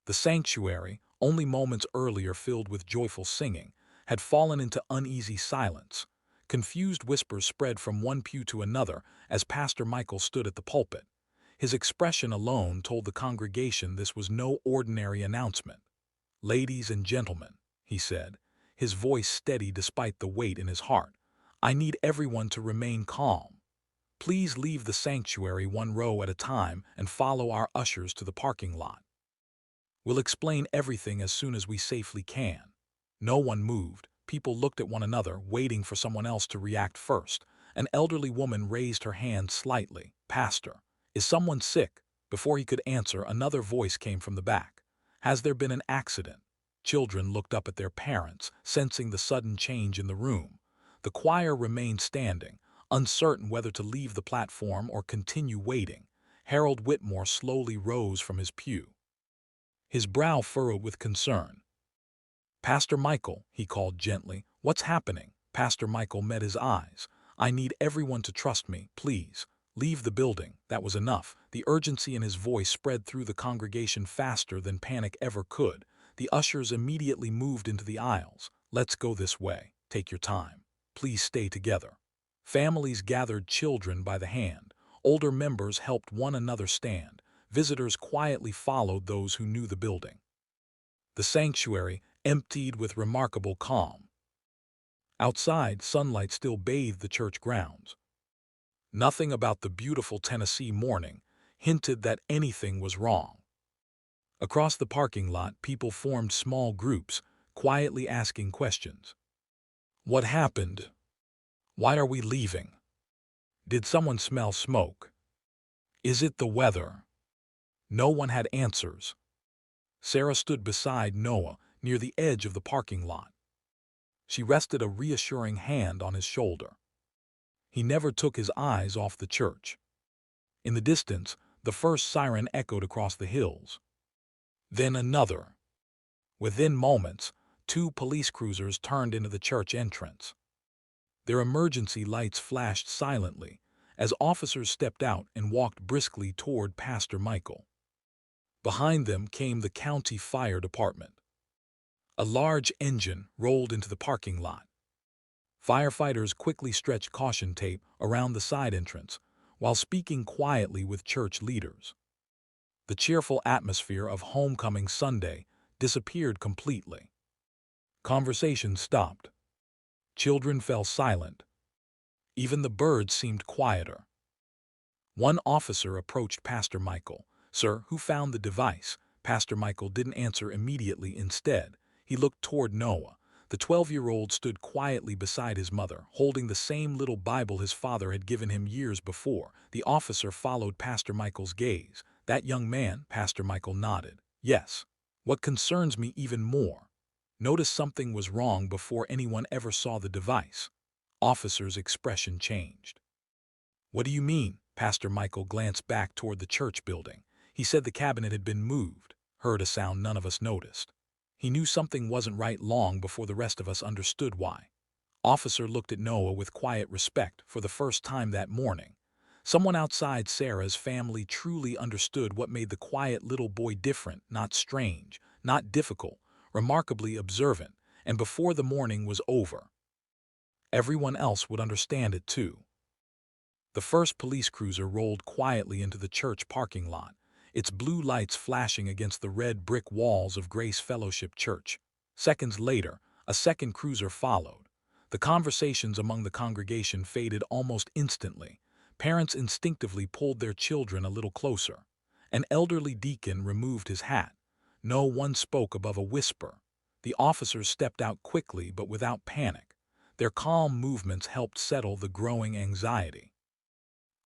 The sanctuary, only moments earlier filled with joyful singing, had fallen into uneasy silence. Confused whispers spread from one pew to another as Pastor Michael stood at the pulpit. His expression alone told the congregation this was no ordinary announcement. "Ladies and gentlemen," he said, his voice steady despite the weight in his heart, "I need everyone to remain calm. Please leave the sanctuary one row at a time and follow our ushers to the parking lot. We'll explain everything as soon as we safely can." No one moved. People looked at one another, waiting for someone else to react first. An elderly woman raised her hand slightly. "Pastor, is someone sick?" Before he could answer, another voice came from the back. "Has there been an accident?" Children looked up at their parents, sensing the sudden change in the room. The choir remained standing, uncertain whether to leave the platform or continue waiting. Harold Whitmore slowly rose from his pew, his brow furrowed with concern. "Pastor Michael," he called gently, "what's happening?" Pastor Michael met his eyes. "I need everyone to trust me, please. Leave the building." That was enough. The urgency in his voice spread through the congregation faster than panic ever could. The ushers immediately moved into the aisles. "Let's go this way. Take your time. Please stay together." Families gathered children by the hand. Older members helped one another stand. Visitors quietly followed those who knew the building. The sanctuary emptied with remarkable calm. Outside, sunlight still bathed the church grounds. Nothing about the beautiful Tennessee morning hinted that anything was wrong. Across the parking lot, people formed small groups, quietly asking questions. "What happened? Why are we leaving? Did someone smell smoke? Is it the weather?" No one had answers. Sarah stood beside Noah, near the edge of the parking lot. She rested a reassuring hand on his shoulder. He never took his eyes off the church. In the distance, the first siren echoed across the hills. Then another. Within moments, 2 police cruisers turned into the church entrance. Their emergency lights flashed silently as officers stepped out and walked briskly toward Pastor Michael. Behind them came the county fire department. A large engine rolled into the parking lot. Firefighters quickly stretched caution tape around the side entrance while speaking quietly with church leaders. The cheerful atmosphere of Homecoming Sunday disappeared completely. Conversation stopped. Children fell silent. Even the birds seemed quieter. One officer approached Pastor Michael. "Sir, who found the device?" Pastor Michael didn't answer immediately. Instead, he looked toward Noah. The 12-year-old stood quietly beside his mother, holding the same little Bible his father had given him years before. The officer followed Pastor Michael's gaze. "That young man?" Pastor Michael nodded. "Yes. What concerns me even more, notice something was wrong before anyone ever saw the device." Officer's expression changed. "What do you mean?" Pastor Michael glanced back toward the church building. "He said the cabinet had been moved." Heard a sound none of us noticed. He knew something wasn't right long before the rest of us understood why. Officer looked at Noah with quiet respect for the first time that morning. Someone outside Sarah's family truly understood what made the quiet little boy different, not strange, not difficult, remarkably observant, and before the morning was over, everyone else would understand it too. The first police cruiser rolled quietly into the church parking lot, its blue lights flashing against the red brick walls of Grace Fellowship Church. Seconds later, a second cruiser followed. The conversations among the congregation faded almost instantly. Parents instinctively pulled their children a little closer. An elderly deacon removed his hat. No one spoke above a whisper. The officers stepped out quickly but without panic. Their calm movements helped settle the growing anxiety.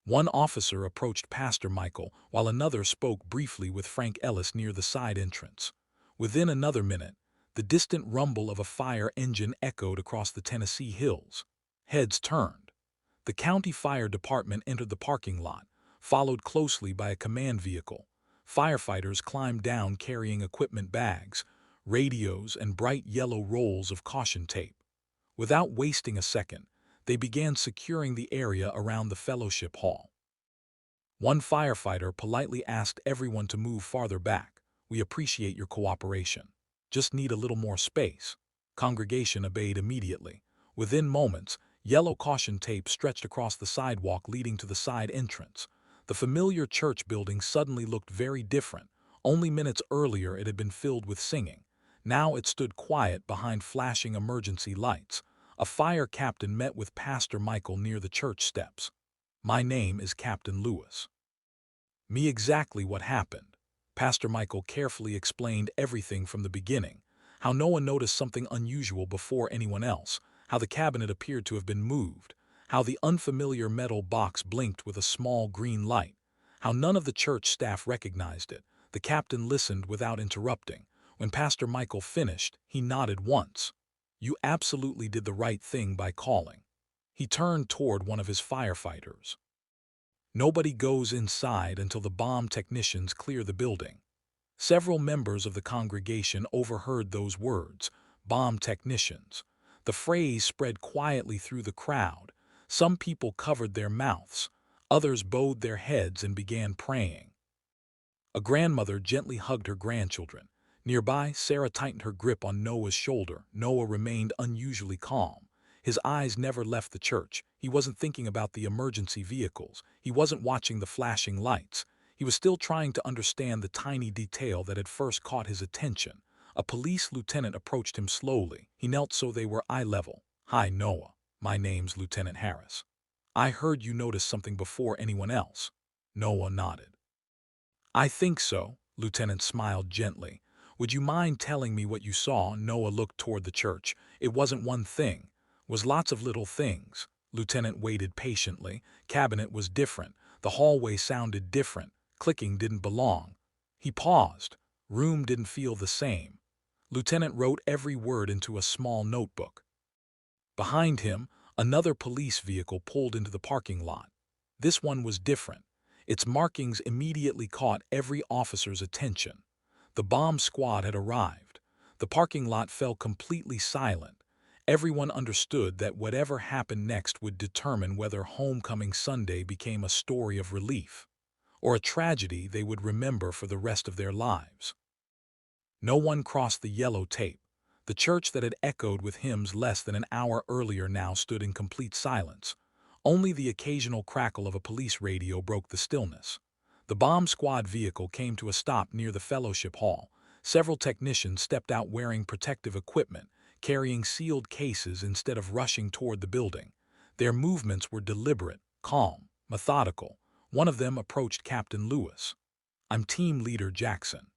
One officer approached Pastor Michael while another spoke briefly with Frank Ellis near the side entrance. Within another minute, the distant rumble of a fire engine echoed across the Tennessee hills. Heads turned. The county fire department entered the parking lot, followed closely by a command vehicle. Firefighters climbed down carrying equipment bags, radios, and bright yellow rolls of caution tape. Without wasting a second, they began securing the area around the fellowship hall. One firefighter politely asked everyone to move farther back, We appreciate your cooperation. Just need a little more space." Congregation obeyed immediately. Within moments, yellow caution tape stretched across the sidewalk leading to the side entrance. The familiar church building suddenly looked very different. Only minutes earlier it had been filled with singing. Now it stood quiet behind flashing emergency lights. A fire captain met with Pastor Michael near the church steps. "My name is Captain Lewis." "Me exactly what happened." Pastor Michael carefully explained everything from the beginning. How Noah noticed something unusual before anyone else, how the cabinet appeared to have been moved, how the unfamiliar metal box blinked with a small green light, how none of the church staff recognized it. The captain listened without interrupting. When Pastor Michael finished, he nodded once. "You absolutely did the right thing by calling." He turned toward one of his firefighters. "Nobody goes inside until the bomb technicians clear the building." Several members of the congregation overheard those words, bomb technicians. The phrase spread quietly through the crowd. Some people covered their mouths. Others bowed their heads and began praying. A grandmother gently hugged her grandchildren. Nearby, Sarah tightened her grip on Noah's shoulder. Noah remained unusually calm. His eyes never left the church. He wasn't thinking about the emergency vehicles. He wasn't watching the flashing lights. He was still trying to understand the tiny detail that had first caught his attention. A police lieutenant approached him slowly. He knelt so they were eye level. "Hi, Noah. My name's Lieutenant Harris. I heard you noticed something before anyone else." Noah nodded. "I think so." Lieutenant smiled gently. "Would you mind telling me what you saw?" Noah looked toward the church. "It wasn't one thing. It was lots of little things." Lieutenant waited patiently. Cabinet was different. The hallway sounded different. Clicking didn't belong. He paused. Room didn't feel the same. Lieutenant wrote every word into a small notebook. Behind him, another police vehicle pulled into the parking lot. This one was different. Its markings immediately caught every officer's attention. The bomb squad had arrived. The parking lot fell completely silent. Everyone understood that whatever happened next would determine whether Homecoming Sunday became a story of relief or a tragedy they would remember for the rest of their lives. No one crossed the yellow tape. The church that had echoed with hymns less than an hour earlier now stood in complete silence. Only the occasional crackle of a police radio broke the stillness. The bomb squad vehicle came to a stop near the fellowship hall. Several technicians stepped out wearing protective equipment, carrying sealed cases instead of rushing toward the building. Their movements were deliberate, calm, methodical. One of them approached Captain Lewis. "I'm Team Leader Jackson."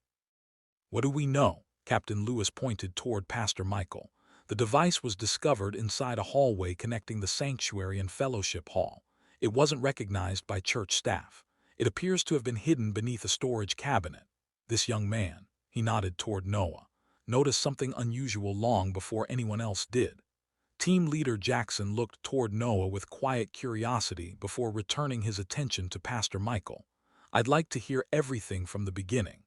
"What do we know?" Captain Lewis pointed toward Pastor Michael. The device was discovered inside a hallway connecting the sanctuary and fellowship hall. It wasn't recognized by church staff. It appears to have been hidden beneath a storage cabinet. This young man, he nodded toward Noah, noticed something unusual long before anyone else did. Team Leader Jackson looked toward Noah with quiet curiosity before returning his attention to Pastor Michael. "I'd like to hear everything from the beginning."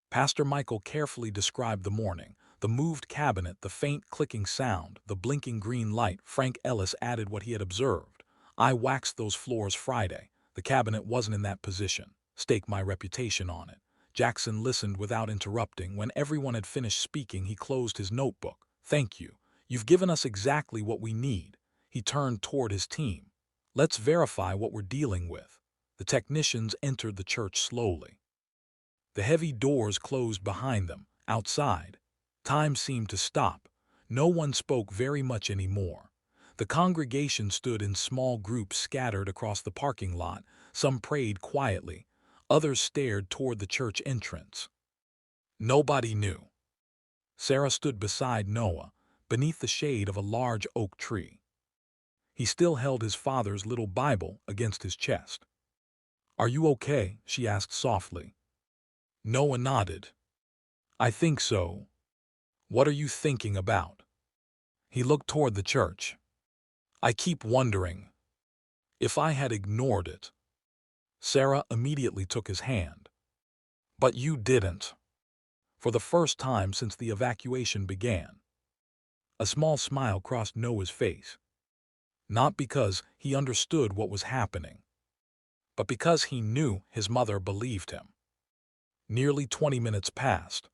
Pastor Michael carefully described the morning, the moved cabinet, the faint clicking sound, the blinking green light. Frank Ellis added what he had observed. "I waxed those floors Friday. The cabinet wasn't in that position. Stake my reputation on it." Jackson listened without interrupting. When everyone had finished speaking, he closed his notebook. "Thank you. You've given us exactly what we need." He turned toward his team. "Let's verify what we're dealing with." The technicians entered the church slowly. The heavy doors closed behind them. Outside, time seemed to stop. No one spoke very much anymore. The congregation stood in small groups scattered across the parking lot. Some prayed quietly. Others stared toward the church entrance. Nobody knew. Sarah stood beside Noah, beneath the shade of a large oak tree. He still held his father's little Bible against his chest. "Are you okay?" she asked softly. Noah nodded. "I think so." "What are you thinking about?" He looked toward the church. "I keep wondering if I had ignored it." Sarah immediately took his hand. "But you didn't." For the first time since the evacuation began. A small smile crossed Noah's face. Not because he understood what was happening, but because he knew his mother believed him. Nearly 20 minutes passed.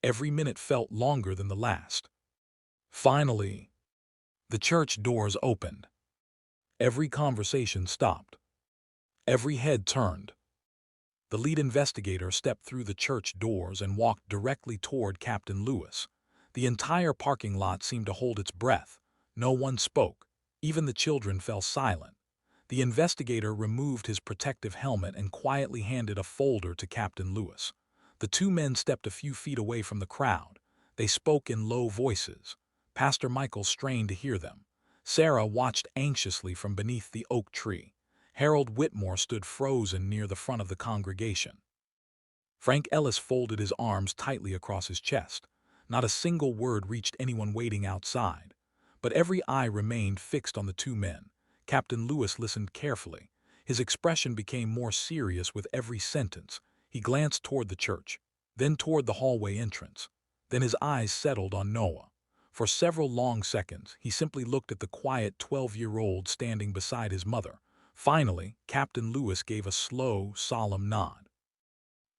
Every minute felt longer than the last. Finally, the church doors opened. Every conversation stopped. Every head turned. The lead investigator stepped through the church doors and walked directly toward Captain Lewis. The entire parking lot seemed to hold its breath. No one spoke. Even the children fell silent. The investigator removed his protective helmet and quietly handed a folder to Captain Lewis. The two men stepped a few feet away from the crowd. They spoke in low voices. Pastor Michael strained to hear them. Sarah watched anxiously from beneath the oak tree. Harold Whitmore stood frozen near the front of the congregation. Frank Ellis folded his arms tightly across his chest. Not a single word reached anyone waiting outside. But every eye remained fixed on the two men. Captain Lewis listened carefully. His expression became more serious with every sentence. He glanced toward the church, then toward the hallway entrance. Then his eyes settled on Noah. For several long seconds, he simply looked at the quiet 12-year-old standing beside his mother. Finally, Captain Lewis gave a slow, solemn nod.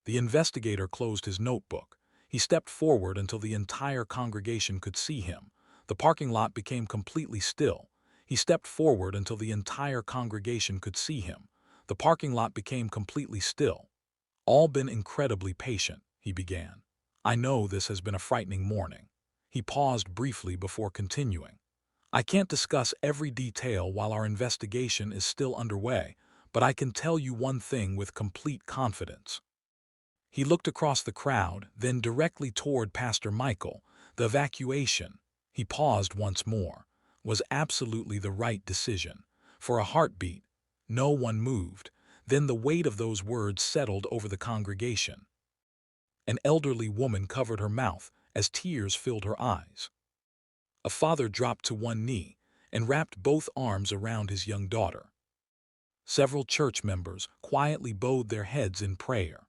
The investigator closed his notebook. He stepped forward until the entire congregation could see him. The parking lot became completely still. He stepped forward until the entire congregation could see him. The parking lot became completely still. "All been incredibly patient," he began. "I know this has been a frightening morning." He paused briefly before continuing. "I can't discuss every detail while our investigation is still underway, but I can tell you one thing with complete confidence." He looked across the crowd, then directly toward Pastor Michael. The evacuation, he paused once more, was absolutely the right decision. For a heartbeat, no one moved. Then the weight of those words settled over the congregation. An elderly woman covered her mouth as tears filled her eyes. A father dropped to one knee and wrapped both arms around his young daughter. Several church members quietly bowed their heads in prayer.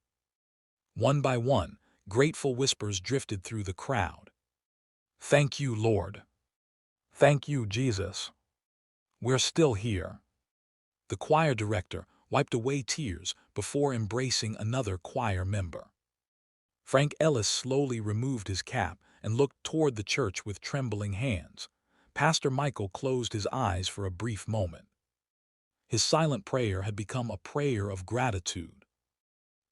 One by one, grateful whispers drifted through the crowd. "Thank you, Lord. Thank you, Jesus. We're still here." The choir director wiped away tears before embracing another choir member. Frank Ellis slowly removed his cap and looked toward the church with trembling hands. Pastor Michael closed his eyes for a brief moment. His silent prayer had become a prayer of gratitude.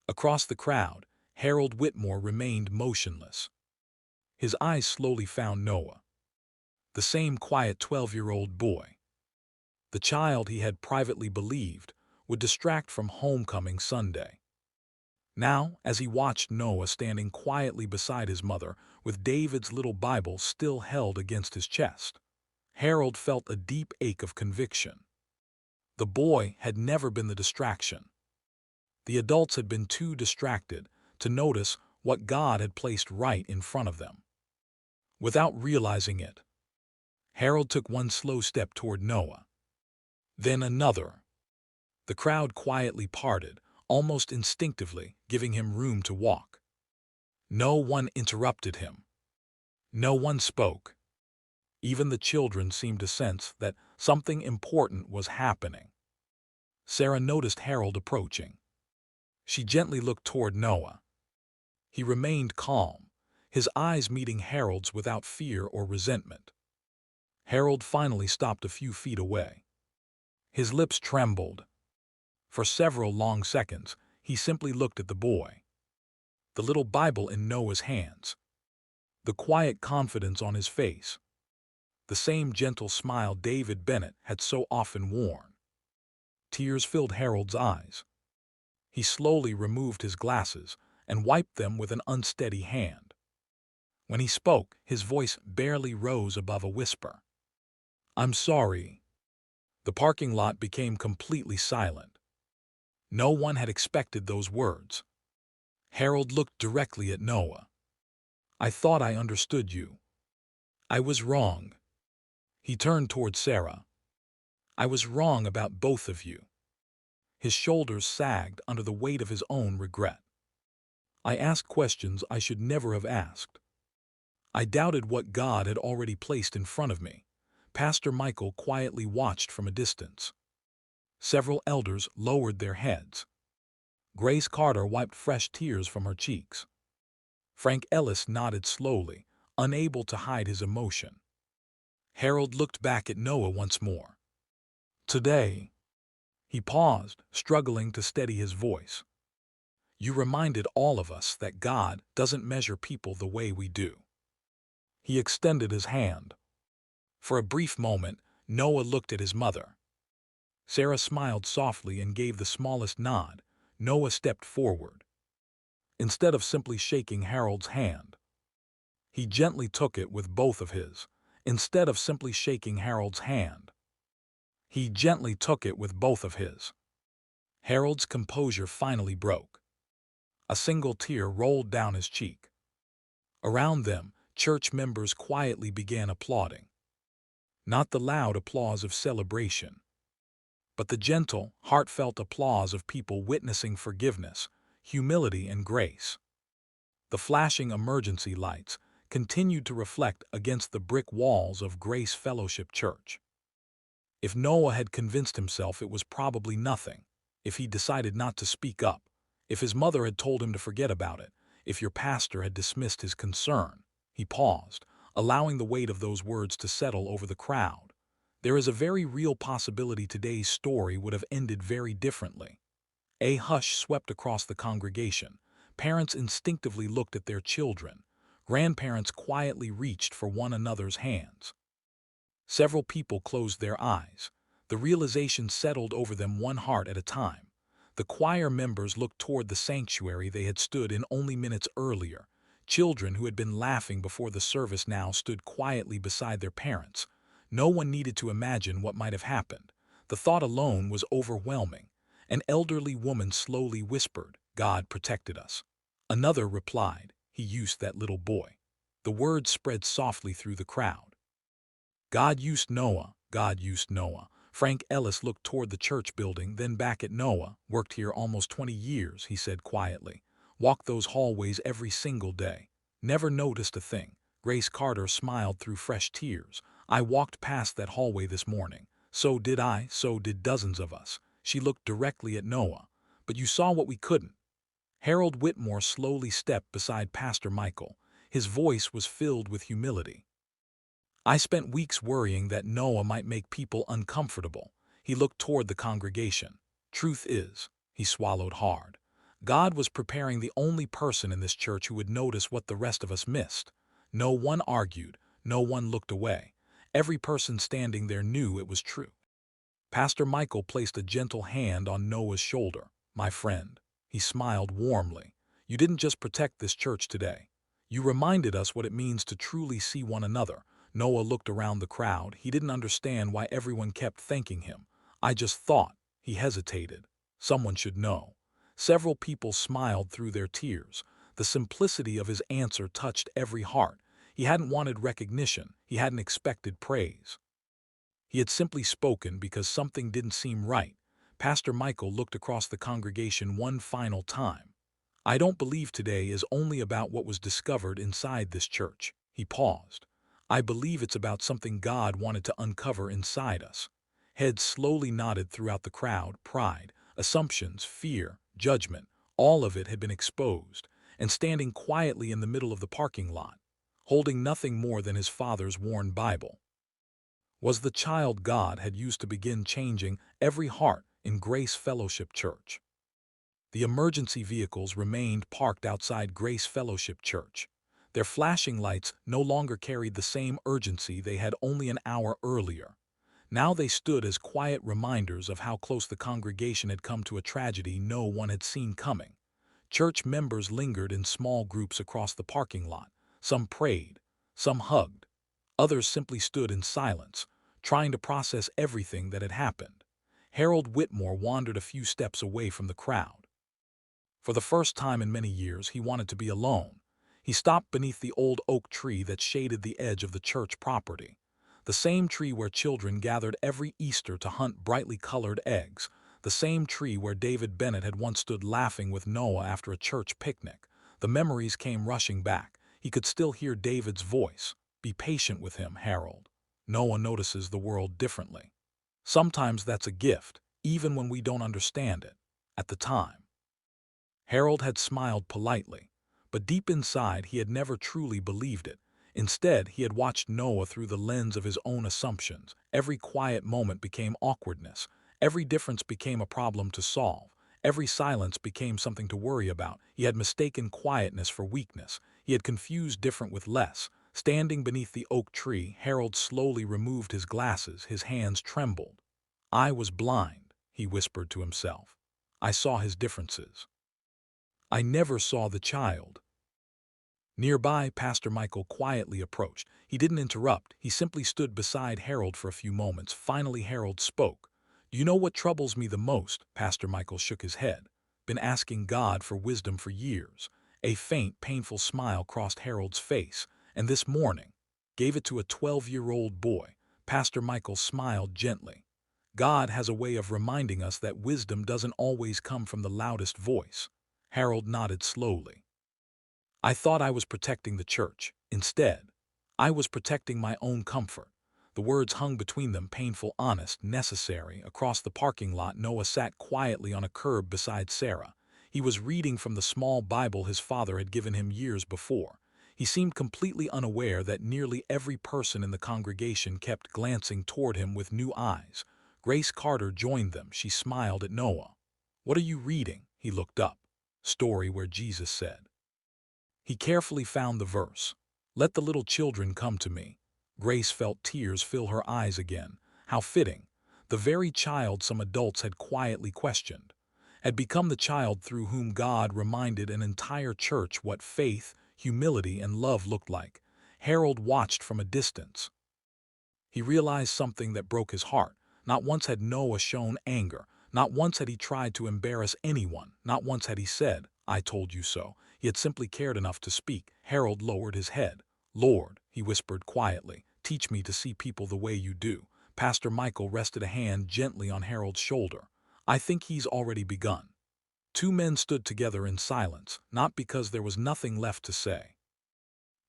Across the crowd, Harold Whitmore remained motionless. His eyes slowly found Noah, the same quiet 12-year-old boy. The child he had privately believed would distract from homecoming Sunday. Now, as he watched Noah standing quietly beside his mother with David's little Bible still held against his chest, Harold felt a deep ache of conviction. The boy had never been the distraction. The adults had been too distracted to notice what God had placed right in front of them. Without realizing it, Harold took one slow step toward Noah. Then another. The crowd quietly parted, almost instinctively, giving him room to walk. No one interrupted him. No one spoke. Even the children seemed to sense that something important was happening. Sarah noticed Harold approaching. She gently looked toward Noah. He remained calm, his eyes meeting Harold's without fear or resentment. Harold finally stopped a few feet away. His lips trembled. For several long seconds, he simply looked at the boy. The little Bible in Noah's hands. The quiet confidence on his face. The same gentle smile David Bennett had so often worn. Tears filled Harold's eyes. He slowly removed his glasses and wiped them with an unsteady hand. When he spoke, his voice barely rose above a whisper. "I'm sorry." The parking lot became completely silent. No one had expected those words. Harold looked directly at Noah. "I thought I understood you. I was wrong." He turned toward Sarah. "I was wrong about both of you." His shoulders sagged under the weight of his own regret. "I asked questions I should never have asked. I doubted what God had already placed in front of me." Pastor Michael quietly watched from a distance. Several elders lowered their heads. Grace Carter wiped fresh tears from her cheeks. Frank Ellis nodded slowly, unable to hide his emotion. Harold looked back at Noah once more. Today, he paused, struggling to steady his voice. You reminded all of us that God doesn't measure people the way we do. He extended his hand. For a brief moment, Noah looked at his mother. Sarah smiled softly and gave the smallest nod. Noah stepped forward. Instead of simply shaking Harold's hand, he gently took it with both of his. Instead of simply shaking Harold's hand, he gently took it with both of his. Harold's composure finally broke. A single tear rolled down his cheek. Around them, church members quietly began applauding. Not the loud applause of celebration, but the gentle, heartfelt applause of people witnessing forgiveness, humility, and grace. The flashing emergency lights continued to reflect against the brick walls of Grace Fellowship Church. If Noah had convinced himself it was probably nothing, if he decided not to speak up, if his mother had told him to forget about it, if your pastor had dismissed his concern, he paused, allowing the weight of those words to settle over the crowd. There is a very real possibility today's story would have ended very differently. A hush swept across the congregation. Parents instinctively looked at their children. Grandparents quietly reached for one another's hands. Several people closed their eyes. The realization settled over them, one heart at a time. The choir members looked toward the sanctuary they had stood in only minutes earlier. Children who had been laughing before the service now stood quietly beside their parents. No one needed to imagine what might have happened. The thought alone was overwhelming. An elderly woman slowly whispered, "God protected us." Another replied, "He used that little boy." The words spread softly through the crowd. God used Noah, God used Noah. Frank Ellis looked toward the church building, then back at Noah. Worked here almost 20 years, he said quietly. Walked those hallways every single day. Never noticed a thing. Grace Carter smiled through fresh tears. I walked past that hallway this morning. So did I, so did dozens of us. She looked directly at Noah. But you saw what we couldn't. Harold Whitmore slowly stepped beside Pastor Michael. His voice was filled with humility. I spent weeks worrying that Noah might make people uncomfortable. He looked toward the congregation. Truth is, he swallowed hard. God was preparing the only person in this church who would notice what the rest of us missed. No one argued, no one looked away. Every person standing there knew it was true. Pastor Michael placed a gentle hand on Noah's shoulder. My friend, he smiled warmly. You didn't just protect this church today. You reminded us what it means to truly see one another. Noah looked around the crowd. He didn't understand why everyone kept thanking him. I just thought, he hesitated. Someone should know. Several people smiled through their tears. The simplicity of his answer touched every heart. He hadn't wanted recognition. He hadn't expected praise. He had simply spoken because something didn't seem right. Pastor Michael looked across the congregation one final time. I don't believe today is only about what was discovered inside this church. He paused. I believe it's about something God wanted to uncover inside us. Heads slowly nodded throughout the crowd. Pride, assumptions, fear, judgment, all of it had been exposed. And standing quietly in the middle of the parking lot, holding nothing more than his father's worn Bible, was the child God had used to begin changing every heart in Grace Fellowship Church. The emergency vehicles remained parked outside Grace Fellowship Church. Their flashing lights no longer carried the same urgency they had only an hour earlier. Now they stood as quiet reminders of how close the congregation had come to a tragedy no one had seen coming. Church members lingered in small groups across the parking lot. Some prayed, some hugged. Others simply stood in silence, trying to process everything that had happened. Harold Whitmore wandered a few steps away from the crowd. For the first time in many years, he wanted to be alone. He stopped beneath the old oak tree that shaded the edge of the church property. The same tree where children gathered every Easter to hunt brightly colored eggs. The same tree where David Bennett had once stood laughing with Noah after a church picnic. The memories came rushing back. He could still hear David's voice. Be patient with him, Harold. Noah notices the world differently. Sometimes that's a gift, even when we don't understand it at the time. Harold had smiled politely, but deep inside he had never truly believed it. Instead, he had watched Noah through the lens of his own assumptions. Every quiet moment became awkwardness. Every difference became a problem to solve. Every silence became something to worry about. He had mistaken quietness for weakness. He had confused different with less. Standing beneath the oak tree, Harold slowly removed his glasses. His hands trembled. "I was blind," he whispered to himself. "I saw his differences. I never saw the child." Nearby, Pastor Michael quietly approached. He didn't interrupt. He simply stood beside Harold for a few moments. Finally, Harold spoke. "Do you know what troubles me the most?" Pastor Michael shook his head. "Been asking God for wisdom for years." A faint, painful smile crossed Harold's face. "And this morning, gave it to a 12-year-old boy." Pastor Michael smiled gently. "God has a way of reminding us that wisdom doesn't always come from the loudest voice." Harold nodded slowly. "I thought I was protecting the church. Instead, I was protecting my own comfort." The words hung between them, painful, honest, necessary. Across the parking lot, Noah sat quietly on a curb beside Sarah. He was reading from the small Bible his father had given him years before. He seemed completely unaware that nearly every person in the congregation kept glancing toward him with new eyes. Grace Carter joined them. She smiled at Noah. "What are you reading?" He looked up. "Story where Jesus said." He carefully found the verse. "Let the little children come to me." Grace felt tears fill her eyes again. How fitting. The very child some adults had quietly questioned had become the child through whom God reminded an entire church what faith, humility, and love looked like. Harold watched from a distance. He realized something that broke his heart. Not once had Noah shown anger. Not once had he tried to embarrass anyone. Not once had he said, "I told you so." He had simply cared enough to speak. Harold lowered his head. "Lord," he whispered quietly, "teach me to see people the way you do." Pastor Michael rested a hand gently on Harold's shoulder. "I think he's already begun." Two men stood together in silence, not because there was nothing left to say,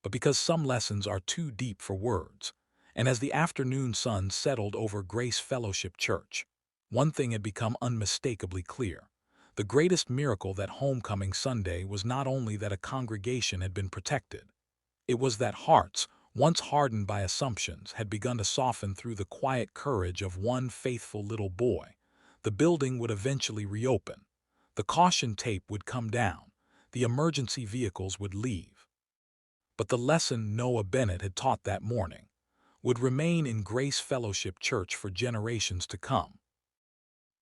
but because some lessons are too deep for words. And as the afternoon sun settled over Grace Fellowship Church, one thing had become unmistakably clear. The greatest miracle that homecoming Sunday was not only that a congregation had been protected, it was that hearts, once hardened by assumptions, had begun to soften through the quiet courage of one faithful little boy. The building would eventually reopen. The caution tape would come down. The emergency vehicles would leave. But the lesson Noah Bennett had taught that morning would remain in Grace Fellowship Church for generations to come.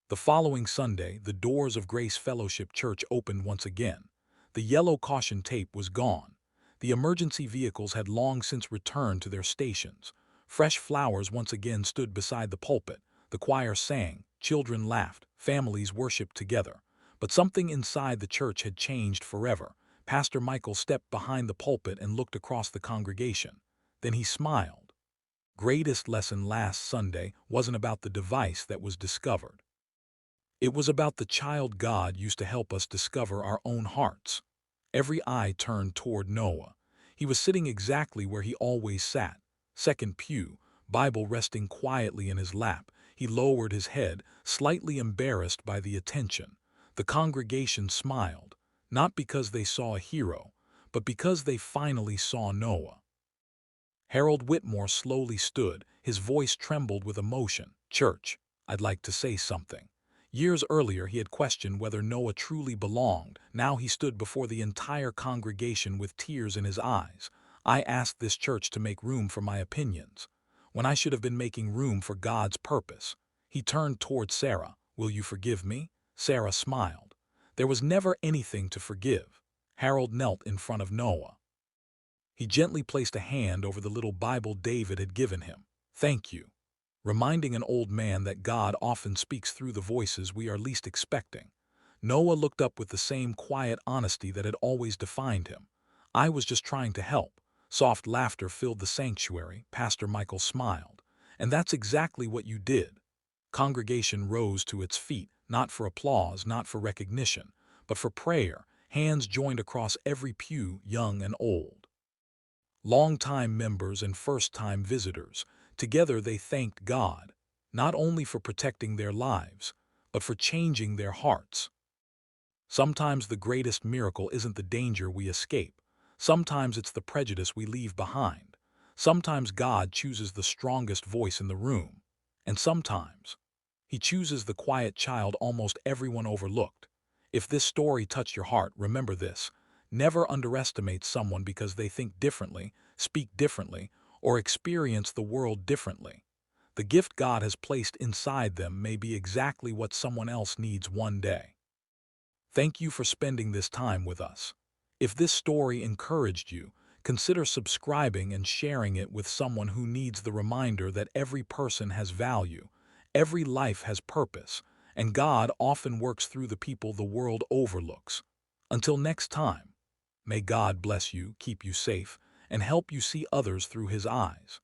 The following Sunday, the doors of Grace Fellowship Church opened once again. The yellow caution tape was gone. The emergency vehicles had long since returned to their stations. Fresh flowers once again stood beside the pulpit. The choir sang, children laughed, families worshiped together. But something inside the church had changed forever. Pastor Michael stepped behind the pulpit and looked across the congregation. Then he smiled. Greatest lesson last Sunday wasn't about the device that was discovered. It was about the child God used to help us discover our own hearts. Every eye turned toward Noah. He was sitting exactly where he always sat, second pew, Bible resting quietly in his lap. He lowered his head, slightly embarrassed by the attention. The congregation smiled, not because they saw a hero, but because they finally saw Noah. Harold Whitmore slowly stood. His voice trembled with emotion. "Church, I'd like to say something." Years earlier, he had questioned whether Noah truly belonged. Now he stood before the entire congregation with tears in his eyes. "I asked this church to make room for my opinions, when I should have been making room for God's purpose." He turned toward Sarah. "Will you forgive me?" Sarah smiled. There was never anything to forgive. Harold knelt in front of Noah. He gently placed a hand over the little Bible David had given him. "Thank you," reminding an old man that God often speaks through the voices we are least expecting. Noah looked up with the same quiet honesty that had always defined him. "I was just trying to help." Soft laughter filled the sanctuary. Pastor Michael smiled. "And that's exactly what you did." Congregation rose to its feet, not for applause, not for recognition, but for prayer. Hands joined across every pew, young and old. Long-time members and first-time visitors. Together they thanked God, not only for protecting their lives, but for changing their hearts. Sometimes the greatest miracle isn't the danger we escape. Sometimes it's the prejudice we leave behind. Sometimes God chooses the strongest voice in the room. And sometimes He chooses the quiet child almost everyone overlooked. If this story touched your heart, remember this. Never underestimate someone because they think differently, speak differently, or experience the world differently. The gift God has placed inside them may be exactly what someone else needs one day. Thank you for spending this time with us. If this story encouraged you, consider subscribing and sharing it with someone who needs the reminder that every person has value, every life has purpose, and God often works through the people the world overlooks. Until next time, may God bless you, keep you safe, and help you see others through His eyes.